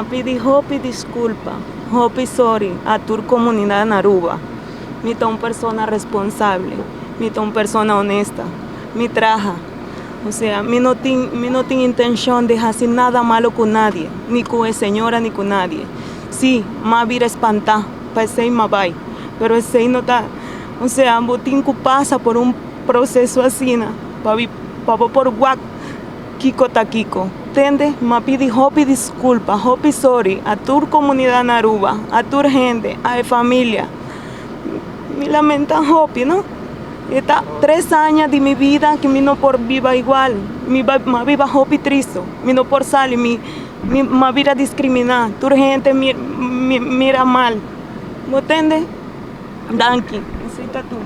me pidi hopi disculpa, hopi sorry a tu comunidad en Aruba. Mi son persona responsable, mi son persona honesta, mi traja. O sea, mi no tengo intención de hacer nada malo con nadie, ni con la señora, ni con nadie. Sí, me vir espantar, para ese me vai, pero ese no está. O sea, botinco pasa por un proceso así, para por guac, Kiko ta Kiko. ¿Entiendes? Me pidi hopi disculpa, hopi sorry a tu comunidad en Aruba, a tu gente, a la familia. Me lamenta hopi, ¿no? Está 3 años de mi vida que mi no por viva igual, mi viva hopi triste, mi no por salir, mi vida discriminar, tu gente mira mal, ¿me entiendes? Danke, necesita tú.